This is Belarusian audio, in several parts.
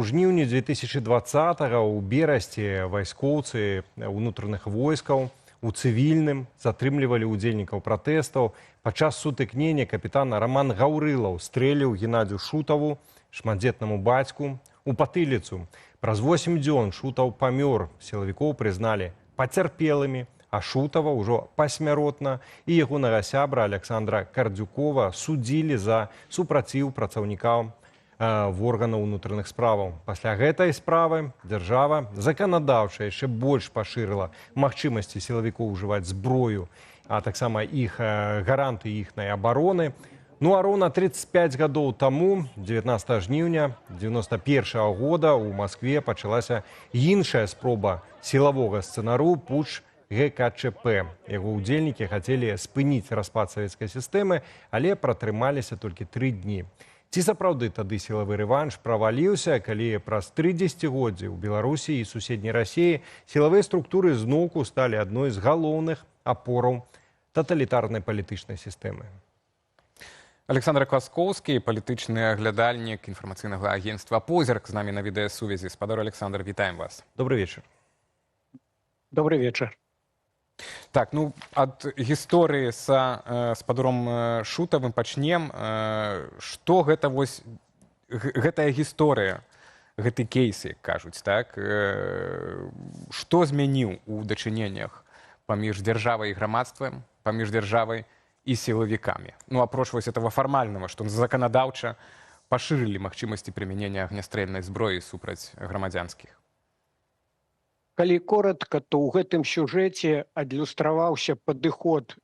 У жніўні 2020-го ў Берасці вайскоўцы ўнутраных войскаў у цывільным затрымлівалі ўдзельнікаў пратэстаў. Падчас сутыкнення капітан Роман Гаўрылаў стрэліў Геннадзю Шутаву, шматдзетнаму бацьку, у патыліцу. Праз 8 дзён Шутаў памёр. Сілавікоў прызналі пацярпелымі, а Шутава ўжо пасмяротна і ягонага сябра Александра Кардзюкова судзілі за супраціў працаўнікам в органаў унутраных справаў. Пасля гэтай справы дзяржава заканадаўча яшчэ больш пашырыла магчымасці сілавікоў ужываць зброю, а таксама іх гаранты іхнай абароны. Ну а роўна 35 гадоў таму, 19 жніўня 91-го года у Маскве пачалася іншая спроба сілавога сцэнару путч ГКЧП. Яго ўдзельнікі хацелі спыніць распад савецкай сістэмы, але пратрымаліся толькі 3 дні. Ці сапраўды тады сілавы рэванш праваліўся, калі праз 3 дзесяцігоддзі ў Беларусі і суседняй Расіі сілавыя структуры зноўку сталі адной з галоўных апораў таталітарнай палітычнай сістэмы. Александр Кваскоўскі, палітычны аглядальнік інфармацыйнага агенцтва «Позірк» з намі на відэасувязі. Спадар Александр, вітаем вас. Добрый вечар. Добрый вечар. Так, ну, ад гісторыі са спадаром Шутавым пачнем. Што гэта вось, гэтая гісторыя, гэты кейс, як кажуць, так? Што змяніў у дачыненнях паміж дзяржавай і грамадствам, паміж дзяржавай і сілавікамі? Ну, апроч вось этого фармальнага, што заканадаўча пашырылі магчымасці прымянення агнястрэльнай зброі супраць грамадзянскіх. Калі коротка, то ў гэтым сюжэце адлюстраваўся падыход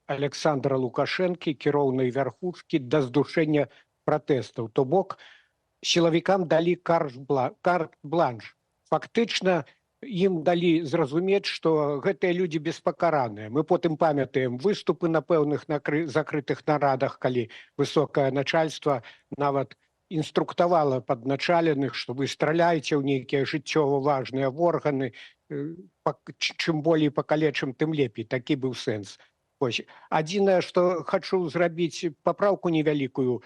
Александра Лукашэнкі, кіроўнай вярхушкі, да здушэння пратэстаў. То бок, сілавікам далі карт-бланш. Фактычна, ім далі зразумець, што гэтыя людзі беспакараныя. Мы потым памятаем выступы на пэўных закрытых нарадах, калі высокае начальства нават інструктавала падначаленых, што вы страляеце ў нейкія жыццёва важныя органы, чым болей пакалечым, тым лепей. Такі быў сэнс. Адзінае, што хачу зрабіць папраўку невялікую.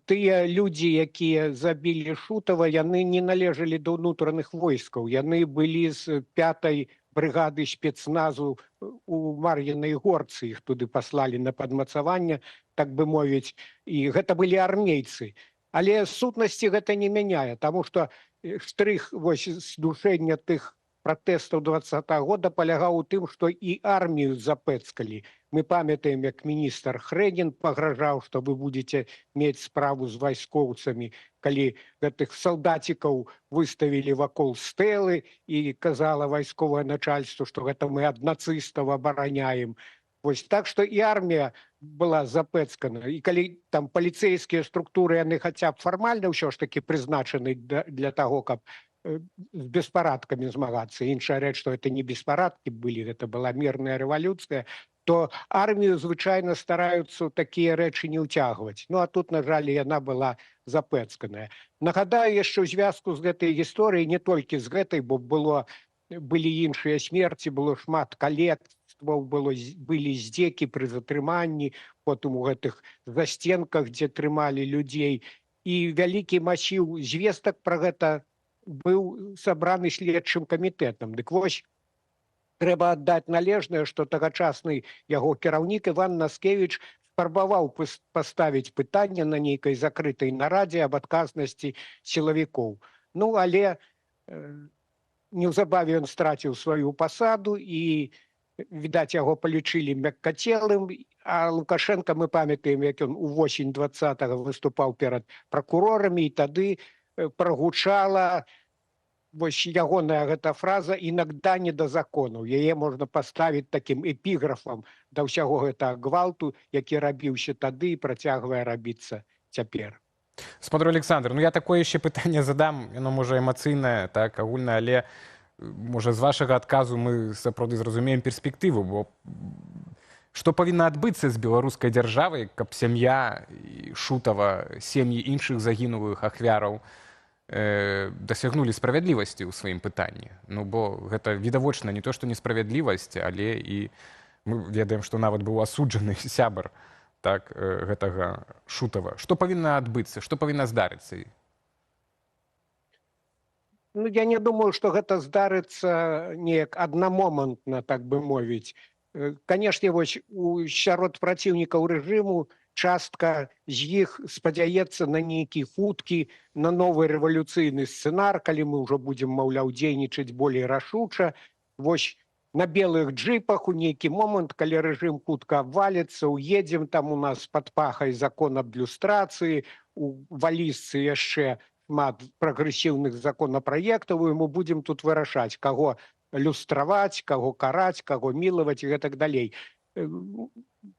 Тыя людзі, якія забілі Шутава, яны не належалі да ўнутраных войскаў. Яны былі з 5-й брыгады спецназу у Мар'інай Горцы. Іх туды паслалі на падмацаванне, так бы мовіць. І гэта былі армейцы. Але сутнасці гэта не мяняе, таму што штрых здушэння тых пратэстаў 20-го года палягаў у тым, што і армію запэцкалі. Мы памятаем, як міністр Хрэнін пагражаў, што вы будзеце мець справу з вайскоўцамі, калі гэтых салдацікаў выставілі вакол стэлы і казала вайсковае начальство, што гэта мы ад нацыстаў абараняем. Вось так, што і армія была запэцкана. І калі там паліцэйскія структуры, яны хаця б фармальна ўсё ж такі прызначаны для таго, каб з беспарадкамі змагацца. Іншая рэч, што гэта не беспарадкі былі, гэта была мірная рэвалюцыя, то армію звычайна стараюцца такія рэчы не ўцягваць. Ну, а тут, на жаль, яна была запэцканая. Нагадаю яшчэ ў звязку з гэтай гісторыяй, не толькі з гэтай, бо былі іншыя смерці, было шмат калецтваў, былі здзекі пры затрыманні, потым у гэтых застенках, дзе трымалі людзей. І вялікі масіў звестак пра гэта быў сабраны следчым камітэтам. Дык вось, трэба аддаць належнае, што тагачасны яго кіраўнік Іван Наскевіч спрабаваў паставіць пытанне на нейкай закрытай нарадзе аб адказнасці сілавікоў. Ну, але неўзабаве ён страціў сваю пасаду і, відаць, яго палічылі мяккацелым, а Лукашенка, мы памятаем, як ён увосень 20-го выступаў перад пракурорамі, і тады прагучала вось ягоная гэта фраза «інагда не да законаў». Яе можна паставіць такім эпіграфам да ўсяго гэтага гвалту, які рабіўся тады і працягвае рабіцца цяпер. Спадар Александр, ну я такое яшчэ пытанне задам, яно можа эмацыйнае, так, агульнае, але можа з вашага адказу мы сапраўды зразумеем перспектыву, бо што павінна адбыцца з беларускай дзяржавай, каб сям'я Шутава, сем'і іншых загінулых ахвяраў дасягнулі справядлівасці ў сваім пытанні? Ну, бо гэта відавочна не то, што несправядлівасць, але і мы ведаем, што нават быў асуджаны сябар так, гэтага Шутава. Што павінна адбыцца, што павінна здарыцца? Ну, я не думаю, што гэта здарыцца неяк аднамомантна, так бы мовіць. Канешне, вось сярод праціўнікаў рэжыму частка з іх спадзяецца на нейкі хуткі, на новы рэвалюцыйны сцэнар, калі мы ўжо будзем, маўляў, дзейнічаць болей рашуча. Вось на белых джипах у нейкі момант, калі рэжым хутка абваліцца, уедзем, там у нас пад пахай закон аб люстрацыі, у валізцы яшчэ шмат прагрэсіўных законапраектаў, і мы будзем тут вырашаць, каго люстраваць, каго караць, каго мілаваць і гэтак далей.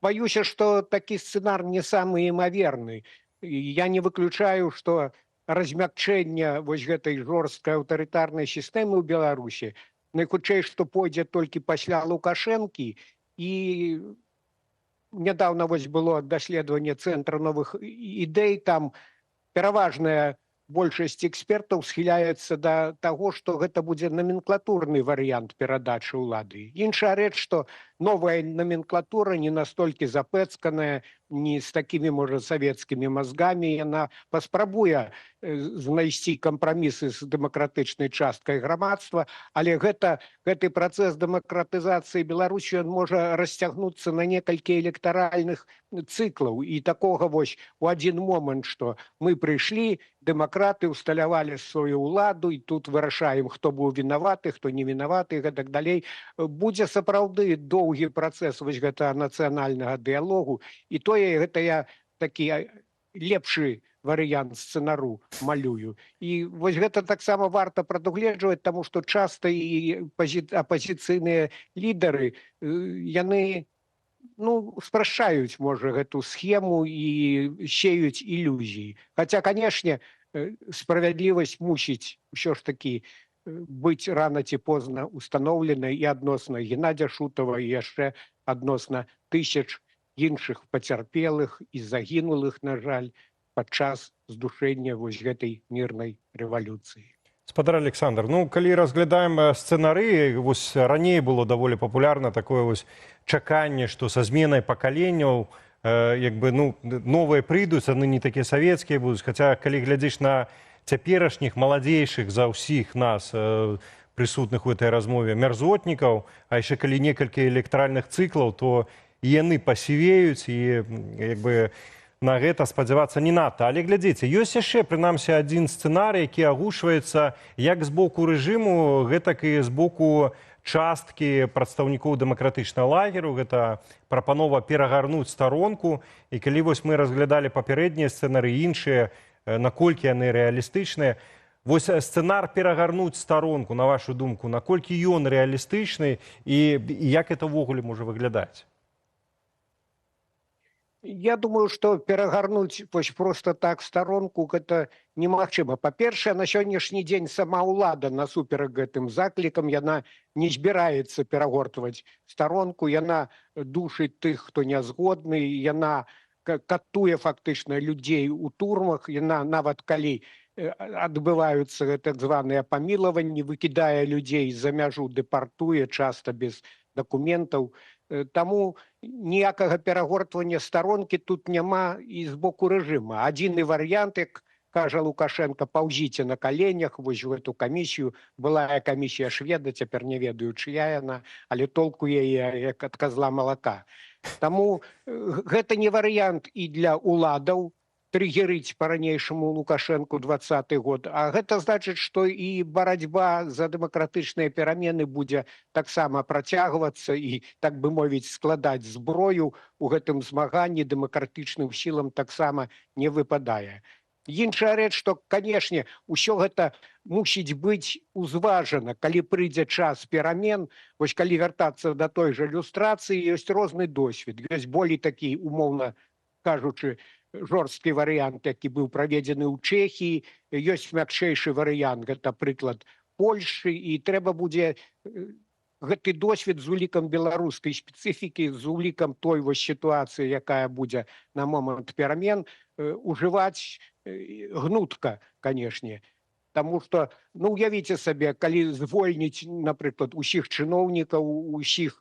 Баюся, што такі сцэнар не самы імаверны. Я не выключаю, што размякчэнне вось гэтай жорсткай аўтарытарнай сістэмы ў Беларусі найхутчэй, што пойдзе толькі пасля Лукашэнкі, і нядаўна вось было даследаванне Цэнтра новых ідэй, там пераважная большасць экспертаў схіляецца да таго, што гэта будзе наменклатурны варыянт перадачы ўлады. Іншая рэч, што новая наменклатура не настолькі запэцканая, не з такімі, можа, савецкімі мазгамі, яна паспрабуе знайсці кампрамісы з дэмакратычнай часткай грамадства, але гэты працэс дэмакратызацыі Беларусі ён можа расцягнуцца на некалькі электаральных цыклаў. І такога вось у адзін момант, што мы прыйшлі, дэмакраты усталявалі сваю ўладу, і тут вырашаем, хто быў вінаваты, хто не вінаваты, і гэтак далей. Будзе сапраўды доўгі працэс вось гэтага нацыянальнага дыялогу, і тое гэта я такі лепшы варыянт сцэнару малюю. І вось гэта таксама варта прадугледжваць, таму што часта і апазіцыйныя лідары, яны спрашчаюць, можа, гэту схему і сеюць ілюзіі. Хаця, канешне, справядлівасць мусіць усё ж такі быць рана ці позна устаноўленай і адносна Геннадзя Шутова, і яшчэ адносна тысяч іншых пацярпелых і загінулых, на жаль, падчас здушэння вось гэтай мірнай рэвалюцыі. Спадар Александр, калі разглядаем сцэнарыі, вось раней было даволі папулярна такое вось чаканне, што са зменай пакаленняў новыя прыйдуць, яны не такія савецкія будуць, хаця калі глядзіш на цяперашніх маладзейшых за ўсіх нас прысутных у этой размове мярзотнікаў, а яшчэ калі некалькі электаральных цыклаў, то яны пасівеюць, і на гэта спадзявацца не надта. Але глядзіце, ёсць яшчэ, прынамсі, адзін сцэнарый, які агушваецца як з боку рэжыму, гэтак і з боку часткі прадстаўнікоў дэмакратычнага лагеру. Гэта прапанова перагарнуць старонку. І калі вось мы разглядалі папярэднія сцэнары, іншыя, наколькі яны рэалістычныя, вось сцэнар перагарнуць старонку, на вашу думку, наколькі ён рэалістычны і як это ўвогуле можа выглядаць? Я думаю, што перагарнуць вось проста так старонку гэта немагчыма. Па-першае, на сённяшні дзень сама ўлада насуперак гэтым заклікам, яна не збіраецца перагортваць старонку, яна душыць тых, хто не згодны, яна катуе фактычна людзей у турмах, яна нават калі адбываюцца так званыя памілаванні, выкідае людзей за мяжу, дэпартуе, часта без дакументаў. Таму ніякага перагортвання старонкі тут няма і з боку рэжыма. Адзіны варыянт, як кажа Лукашенко, паўзіце на каленях, вось у эту камісію. Былая камісія шведа, цяпер не ведаю, чыя яна, але толку яе як ад казла малака. Таму гэта не варыянт і для ўладаў трыгерыць па-ранейшаму Лукашенку 20-й год. А гэта значыць, што і барацьба за дэмакратычныя перамены будзе таксама працягвацца і, так бы мовіць, складаць зброю у гэтым змаганні дэмакратычным сілам таксама не выпадае. Іншая рэч, што, канешне, усё гэта мусіць быць узважана, калі прыйдзе час перамен. Вось калі вяртацца да той жа люстрацыі, ёсць розны досвед. Ёсць болей такі, умоўна кажучы, жорсткі варыянт, які быў праведзены ў Чэхіі, ёсць мякчэйшы варыянт, гэта прыклад Польшчы, і трэба будзе гэты досвед з улікам беларускай спецыфікі, з улікам той вось сітуацыі, якая будзе на момант перамен, ужываць гнутка, канешне. Таму што, уявіце сабе, калі звольніць, напрыклад, усіх чыноўнікаў, усіх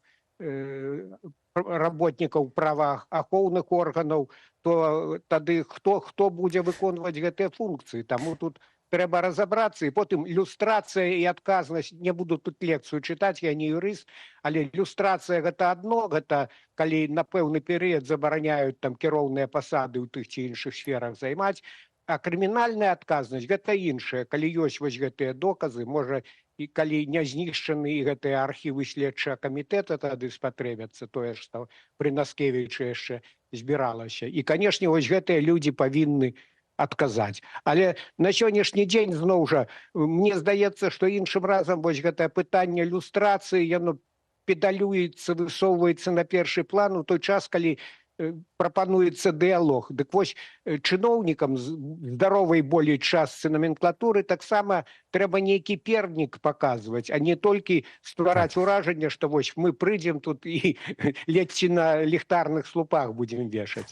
работнікаў праваахоўных органаў, то тады хто будзе выконваць гэтыя функцыі? Таму тут трэба разобрацца, і потым люстрацыя і адказнасць, не буду тут лекцыю чытаць, я не юрыст, але люстрацыя гэта адно, гэта калі на пэўны перыяд забараняюць там кіроўныя пасады ў тых ці іншых сферах займаць, а крымінальная адказнасць гэта іншая, калі ёсць вось гэтыя доказы, можа, і калі не знішчаны і гэтыя архівы следчага камітэта тады спатрэбяцца, тое што пры Наскевічы яшчэ збіралася. І, канешне, вось гэтыя людзі павінны адказаць. Але на сённяшні дзень, зноў жа, мне здаецца, што іншым разам вось гэтае пытанне люстрацыі, яно педалюецца, высоўваецца на першы план у той час, калі прапануецца дыялог. Дык вось чыноўнікам здаровай болей частцы номенклатуры таксама трэба нейкі пернік паказваць, а не толькі ствараць уражанне, што вось мы прыйдзем тут і ледзьці на ліхтарных слупах будзем вешаць.